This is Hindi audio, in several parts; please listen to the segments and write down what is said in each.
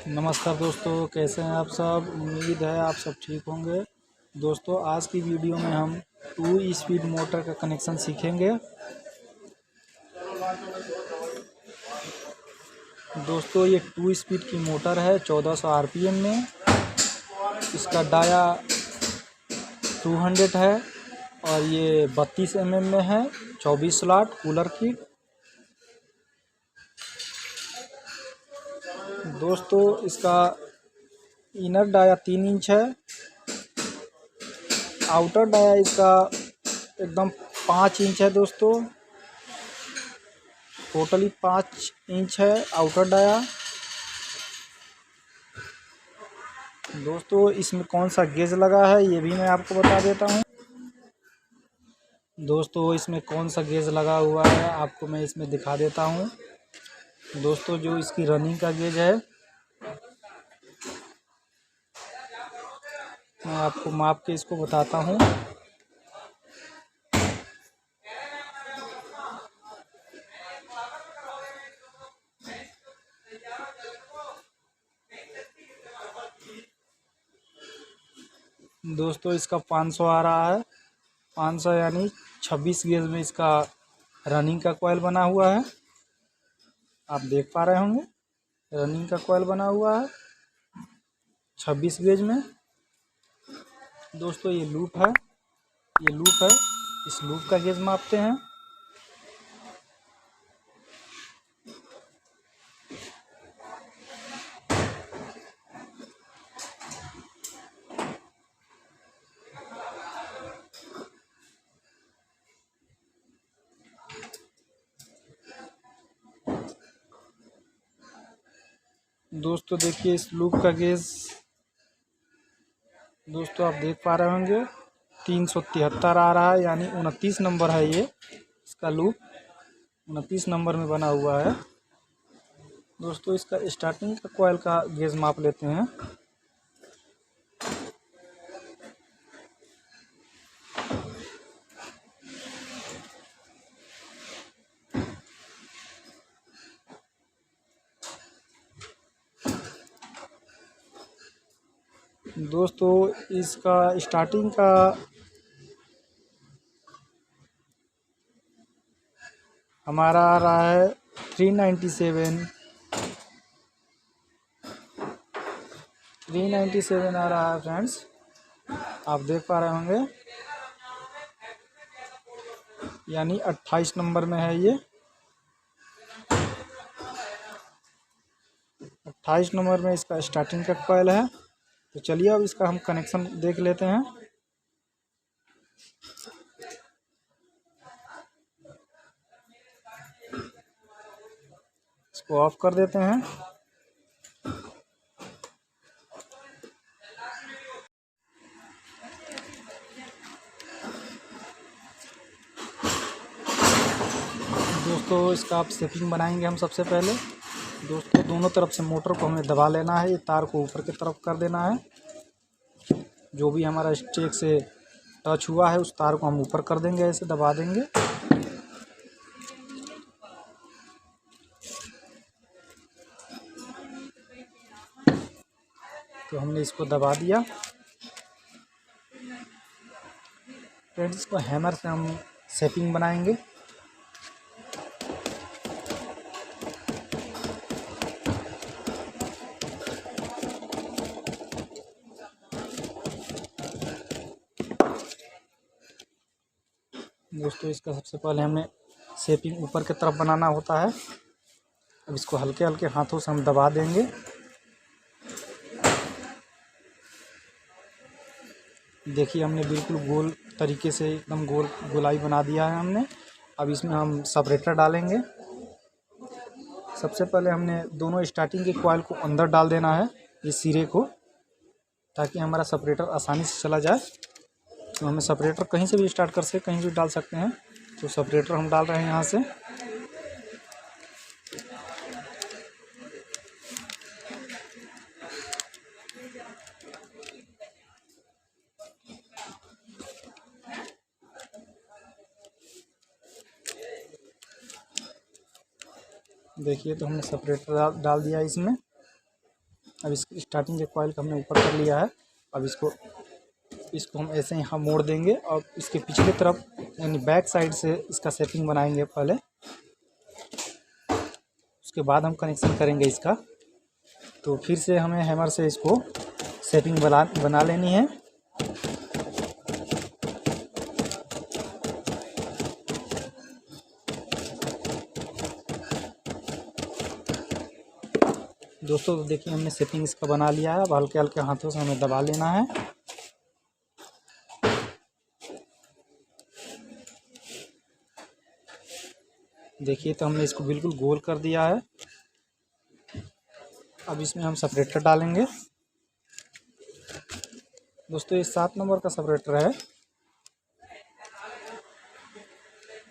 नमस्कार दोस्तों, कैसे हैं आप सब। उम्मीद है आप सब ठीक होंगे। दोस्तों, आज की वीडियो में हम 2 स्पीड मोटर का कनेक्शन सीखेंगे। दोस्तों, ये 2 स्पीड की मोटर है 1400 आरपीएम में। इसका डाया 200 है और ये 32 mm में है। 24 स्लॉट कूलर की। दोस्तों, इसका इनर डाया 3 इंच है। आउटर डाया इसका एकदम 5 इंच है। दोस्तों, टोटली 5 इंच है आउटर डाया। दोस्तों, इसमें कौन सा गेज लगा है ये भी मैं आपको बता देता हूँ। दोस्तों, इसमें कौन सा गेज लगा हुआ है आपको मैं इसमें दिखा देता हूँ। दोस्तों, जो इसकी रनिंग का गेज है मैं आपको माप के इसको बताता हूँ। दोस्तों, इसका 500 आ रहा है। 500 यानी 26 गेज में इसका रनिंग का कॉइल बना हुआ है। आप देख पा रहे होंगे, रनिंग का कॉइल बना हुआ है 26 गेज में। दोस्तों, ये लूप है, ये लूप है। इस लूप का गेज मापते हैं। दोस्तों, देखिए इस लूप का गेज। दोस्तों, आप देख पा रहे होंगे 373 आ रहा है, यानी 29 नंबर है ये इसका लूप। 29 नंबर में बना हुआ है। दोस्तों, इसका स्टार्टिंग का कॉइल का गेज माप लेते हैं। दोस्तों, इसका स्टार्टिंग का हमारा आ रहा है 397 आ रहा है फ्रेंड्स। आप देख पा रहे होंगे, यानी 28 नंबर में है ये। 28 नंबर में इसका स्टार्टिंग का कॉइल है। तो चलिए अब इसका हम कनेक्शन देख लेते हैं। इसको ऑफ कर देते हैं। दोस्तों, इसका आप सेटिंग बनाएंगे हम सबसे पहले। दोस्तों, दोनों तरफ से मोटर को हमें दबा लेना है। ये तार को ऊपर की तरफ कर देना है। जो भी हमारा स्टेक से टच हुआ है उस तार को हम ऊपर कर देंगे, ऐसे दबा देंगे। तो हमने इसको दबा दिया। फ्रेंड्स, इसको हैमर से हम शेपिंग बनाएंगे। दोस्तों, इसका सबसे पहले हमें शेपिंग ऊपर की तरफ बनाना होता है। अब इसको हल्के हल्के हाथों से हम दबा देंगे। देखिए, हमने बिल्कुल गोल तरीके से एकदम गोल गोलाई बना दिया है हमने। अब इसमें हम सेपरेटर डालेंगे। सबसे पहले हमने दोनों स्टार्टिंग के कॉइल को अंदर डाल देना है, ये सिरे को, ताकि हमारा सेपरेटर आसानी से चला जाए। तो हमें सेपरेटर कहीं से भी स्टार्ट कर सकते, कहीं भी डाल सकते हैं। तो सेपरेटर हम डाल रहे हैं यहाँ से। देखिए, तो हमने सेपरेटर डाल दिया इसमें। अब इसकी स्टार्टिंग के कॉइल को हमने ऊपर कर लिया है। अब इसको हम ऐसे यहाँ मोड़ देंगे और इसके पिछले तरफ यानी बैक साइड से इसका सेटिंग बनाएंगे पहले, उसके बाद हम कनेक्शन करेंगे इसका। तो फिर से हमें हैमर से इसको सेटिंग बना लेनी है। दोस्तों तो देखिए हमने सेटिंग इसका बना लिया है। अब हल्के हल्के हाथों से हमें दबा लेना है। देखिए तो हमने इसको बिल्कुल गोल कर दिया है। अब इसमें हम सेपरेटर डालेंगे। दोस्तों ये 7 नंबर का सेपरेटर है।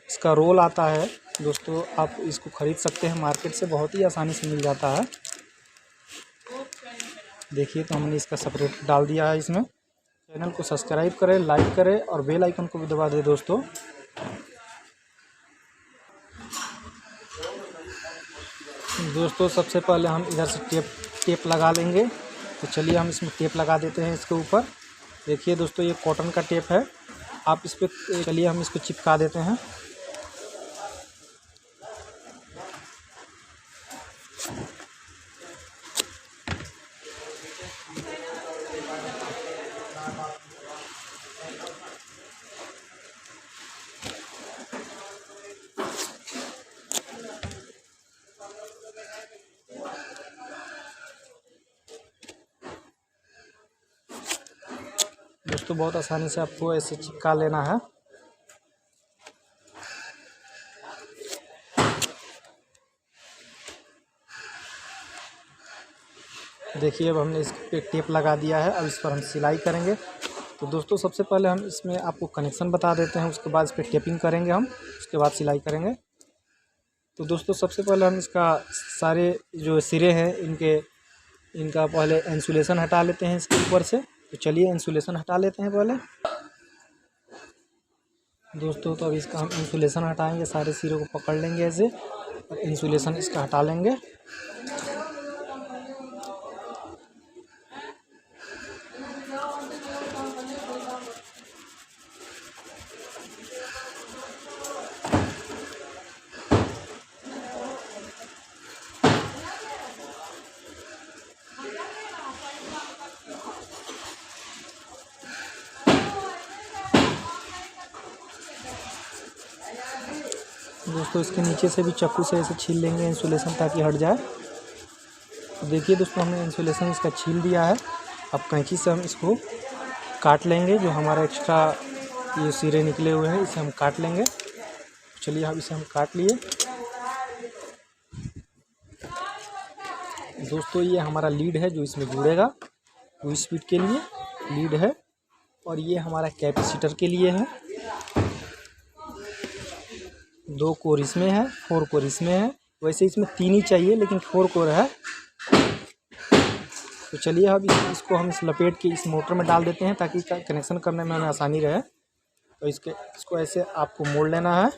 इसका रोल आता है दोस्तों, आप इसको ख़रीद सकते हैं मार्केट से, बहुत ही आसानी से मिल जाता है। देखिए तो हमने इसका सेपरेटर डाल दिया है इसमें। चैनल को सब्सक्राइब करें, लाइक करें और बेल आइकन को भी दबा दें दोस्तों। दोस्तों सबसे पहले हम इधर से टेप लगा लेंगे। तो चलिए हम इसमें टेप लगा देते हैं इसके ऊपर। देखिए दोस्तों ये कॉटन का टेप है। आप इस पर चलिए हम इसको चिपका देते हैं। दोस्तों बहुत आसानी से आपको ऐसे चिपका लेना है। देखिए अब हमने इस पे टेप लगा दिया है। अब इस पर हम सिलाई करेंगे। तो दोस्तों सबसे पहले हम इसमें आपको कनेक्शन बता देते हैं, उसके बाद इस पर टेपिंग करेंगे हम, उसके बाद सिलाई करेंगे। तो दोस्तों सबसे पहले हम इसका सारे जो सिरे हैं इनका पहले इंसुलेशन हटा लेते हैं इसके ऊपर से। तो चलिए इंसुलेशन हटा लेते हैं पहले। दोस्तों तो अब इसका हम इंसुलेशन हटाएंगे, सारे सिरों को पकड़ लेंगे ऐसे और इंसुलेशन इसका हटा लेंगे। दोस्तों इसके नीचे से भी चाकू से ऐसे छील लेंगे इंसुलेशन ताकि हट जाए। तो देखिए दोस्तों हमने इंसुलेशन इसका छील दिया है। अब कैंची से हम इसको काट लेंगे, जो हमारा एक्स्ट्रा ये सिरे निकले हुए हैं इसे हम काट लेंगे। चलिए अब इसे हम काट लिए। दोस्तों ये हमारा लीड है जो इसमें जुड़ेगा, 2 स्पीड के लिए लीड है। और ये हमारा कैपेसिटर के लिए है। 2 कोर इसमें है, 4 कोर इसमें है। वैसे इसमें 3 ही चाहिए लेकिन 4 कोर है। तो चलिए अब इसको हम इस लपेट के इस मोटर में डाल देते हैं ताकि कनेक्शन करने में हमें आसानी रहे। तो इसको ऐसे आपको मोड़ लेना है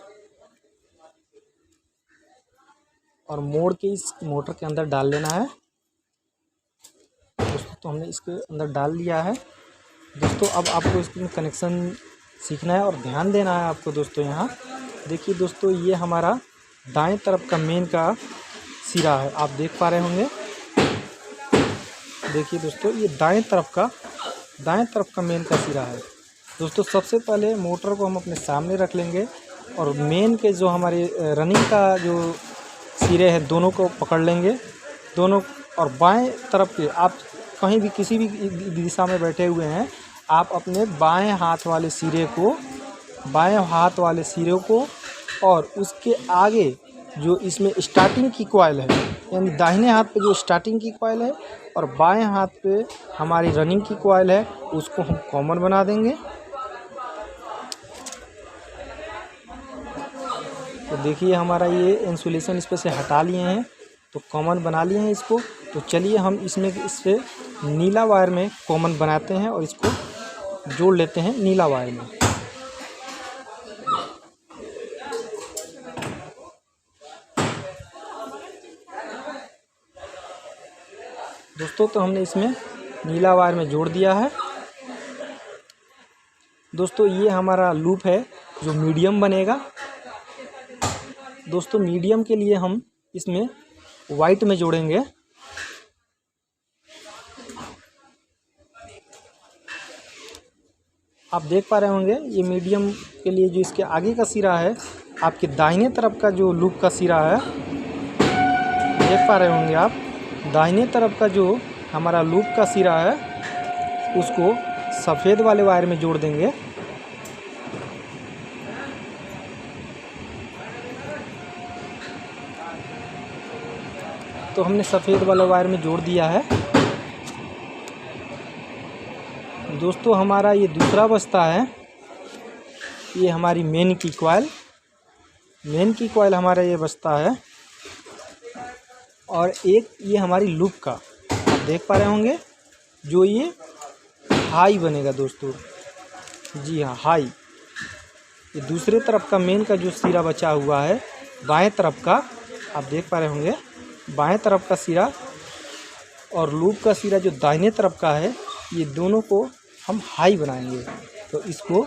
और मोड़ के इस मोटर के अंदर डाल लेना है। दोस्तों तो हमने इसके अंदर डाल लिया है। दोस्तों अब आपको इसमें कनेक्शन सीखना है और ध्यान देना है आपको। दोस्तों यहाँ देखिए दोस्तों ये हमारा दाएं तरफ का मेन का सिरा है, आप देख पा रहे होंगे। देखिए दोस्तों ये दाएं तरफ का मेन का सिरा है। दोस्तों सबसे पहले मोटर को हम अपने सामने रख लेंगे और मेन के जो हमारे रनिंग का जो सिरे हैं दोनों को पकड़ लेंगे दोनों। और बाएं तरफ के आप कहीं भी किसी भी दिशा में बैठे हुए हैं, आप अपने बाएं हाथ वाले सिरे को और उसके आगे जो इसमें स्टार्टिंग की कॉइल है, यानी दाहिने हाथ पे जो स्टार्टिंग की कॉइल है और बाएं हाथ पे हमारी रनिंग की कॉइल है, उसको हम कॉमन बना देंगे। तो देखिए हमारा ये इंसुलेशन इस पे से हटा लिए हैं, तो कॉमन बना लिए हैं इसको। तो चलिए हम इससे नीला वायर में कॉमन बनाते हैं और इसको जोड़ लेते हैं नीला वायर में। दोस्तों तो हमने इसमें नीला वायर में जोड़ दिया है। दोस्तों ये हमारा लूप है जो मीडियम बनेगा। दोस्तों मीडियम के लिए हम इसमें वाइट में जोड़ेंगे। आप देख पा रहे होंगे ये मीडियम के लिए जो इसके आगे का सिरा है, आपके दाहिने तरफ का जो लूप का सिरा है, देख पा रहे होंगे आप, दाहिने तरफ का जो हमारा लूप का सिरा है उसको सफ़ेद वाले वायर में जोड़ देंगे। तो हमने सफ़ेद वाले वायर में जोड़ दिया है। दोस्तों हमारा ये दूसरा बस्ता है, ये हमारी मेन की कॉइल हमारा ये बस्ता है। और एक ये हमारी लूप का, आप देख पा रहे होंगे जो ये हाई बनेगा दोस्तों। जी हाँ, हाई। ये दूसरे तरफ का मेन का जो सिरा बचा हुआ है बाएं तरफ का, आप देख पा रहे होंगे बाएं तरफ का सिरा और लूप का सिरा जो दाहिने तरफ का है, ये दोनों को हम हाई बनाएंगे। तो इसको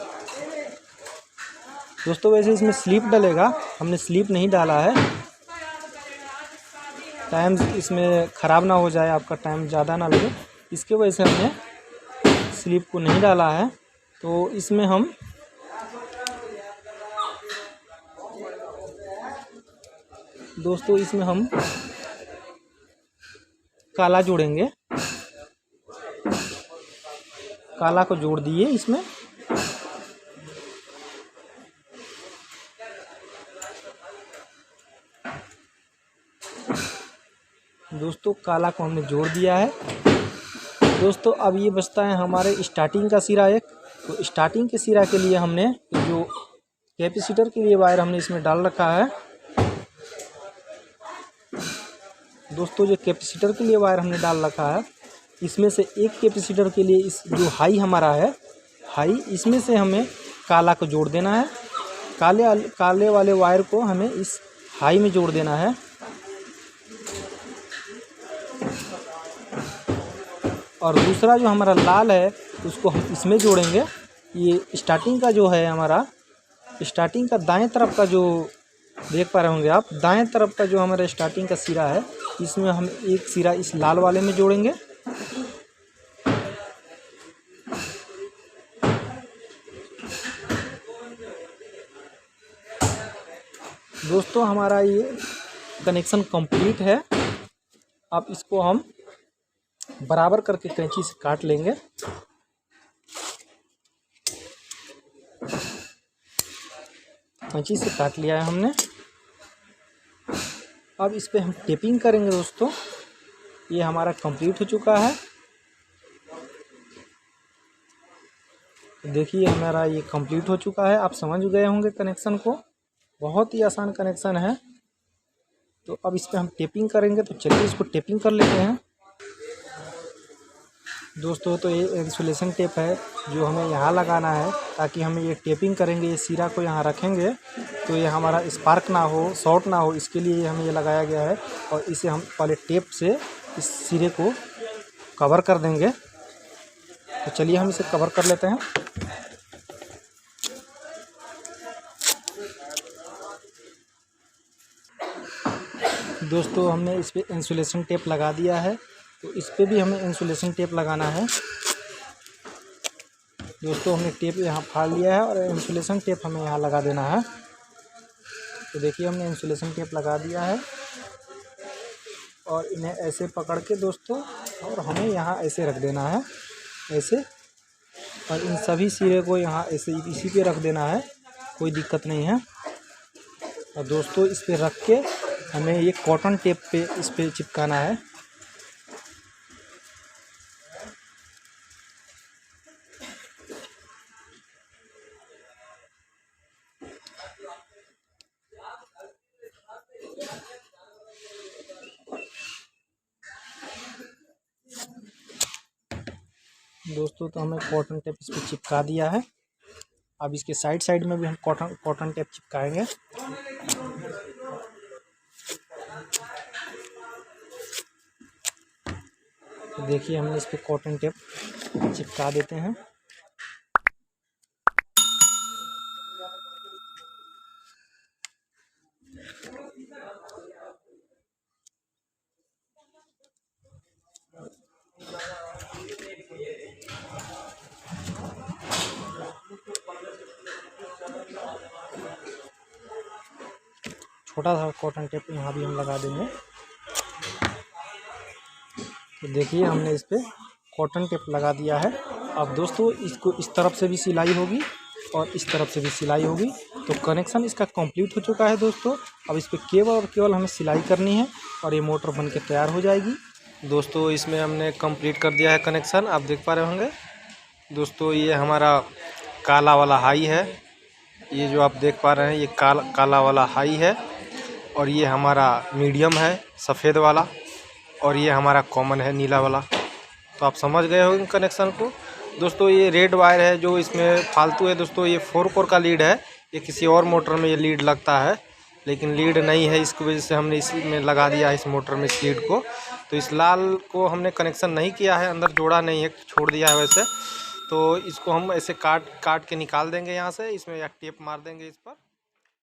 दोस्तों वैसे इसमें स्लीप डलेगा, हमने स्लीप नहीं डाला है, टाइम इसमें ख़राब ना हो जाए, आपका टाइम ज़्यादा ना लगे, इसके वजह से हमने स्लीप को नहीं डाला है। तो इसमें हम दोस्तों इसमें हम काला जोड़ेंगे। काला को जोड़ दिए इसमें। दोस्तों काला को हमने जोड़ दिया है। दोस्तों अब ये बचता है हमारे स्टार्टिंग का सिरा एक। तो स्टार्टिंग के सिरा के लिए हमने जो कैपेसिटर के लिए वायर हमने इसमें डाल रखा है। दोस्तों जो कैपेसिटर के लिए वायर हमने डाल रखा है, इसमें से एक कैपेसिटर के लिए इस जो हाई हमारा है, हाई, इसमें से हमें काला को जोड़ देना है। काले वाले वायर को हमें इस हाई में जोड़ देना है। और दूसरा जो हमारा लाल है उसको हम इसमें जोड़ेंगे। ये स्टार्टिंग का जो है हमारा, स्टार्टिंग का दाएं तरफ का जो देख पा रहे होंगे आप, दाएं तरफ का जो हमारा स्टार्टिंग का सिरा है, इसमें हम एक सिरा इस लाल वाले में जोड़ेंगे। दोस्तों हमारा ये कनेक्शन कंप्लीट है। अब इसको हम बराबर करके कैंची से काट लेंगे। कैंची से काट लिया है हमने। अब इस पे हम टेपिंग करेंगे। दोस्तों ये हमारा कंप्लीट हो चुका है। देखिए हमारा ये कंप्लीट हो चुका है। आप समझ गए होंगे कनेक्शन को, बहुत ही आसान कनेक्शन है। तो अब इस पे हम टेपिंग करेंगे। तो चलिए इसको टेपिंग कर लेते हैं। दोस्तों तो ये इंसुलेशन टेप है जो हमें यहाँ लगाना है, ताकि हमें ये टेपिंग करेंगे, ये सिरा को यहाँ रखेंगे तो ये हमारा स्पार्क ना हो, शॉर्ट ना हो, इसके लिए हमें ये लगाया गया है। और इसे हम पहले टेप से इस सिरे को कवर कर देंगे। तो चलिए हम इसे कवर कर लेते हैं। दोस्तों हमने इस पर इंसुलेशन टेप लगा दिया है। तो इस पे भी हमें इंसुलेशन टेप लगाना है। दोस्तों हमने टेप यहाँ फाड़ लिया है और इंसुलेशन टेप हमें यहाँ लगा देना है। तो देखिए हमने इंसुलेशन टेप लगा दिया है और इन्हें ऐसे पकड़ के दोस्तों, और हमें यहाँ ऐसे रख देना है, ऐसे। और इन सभी सिरे को यहाँ ऐसे इसी पे रख देना है, कोई दिक्कत नहीं है। और दोस्तों इस पे रख के हमें ये कॉटन टेप पे इस पे चिपकाना है। दोस्तों तो हमें कॉटन टेप इस पर चिपका दिया है। अब इसके साइड साइड में भी हम कॉटन टेप चिपकाएंगे। तो देखिए हमने इस पर कॉटन टेप चिपका देते हैं। छोटा सा कॉटन टेप यहाँ भी हम लगा देंगे। तो देखिए हमने इस पर कॉटन टेप लगा दिया है। अब दोस्तों इसको इस तरफ से भी सिलाई होगी और इस तरफ से भी सिलाई होगी। तो कनेक्शन इसका कंप्लीट हो चुका है दोस्तों। अब इस पर केवल और केवल हमें सिलाई करनी है और ये मोटर बन के तैयार हो जाएगी। दोस्तों इसमें हमने कंप्लीट कर दिया है कनेक्शन, आप देख पा रहे होंगे। दोस्तों ये हमारा काला वाला हाई है, ये जो आप देख पा रहे हैं ये काला वाला हाई है, और ये हमारा मीडियम है सफ़ेद वाला, और ये हमारा कॉमन है नीला वाला। तो आप समझ गए होंगे कनेक्शन को। दोस्तों ये रेड वायर है जो इसमें फालतू है दोस्तों, ये 4 कोर का लीड है। ये किसी और मोटर में ये लीड लगता है, लेकिन लीड नहीं है, इसकी वजह से हमने इसी में लगा दिया है इस मोटर में इस लीड को। तो इस लाल को हमने कनेक्शन नहीं किया है, अंदर जोड़ा नहीं है, छोड़ दिया है वैसे। तो इसको हम ऐसे काट के निकाल देंगे यहाँ से, इसमें एक टेप मार देंगे इस पर।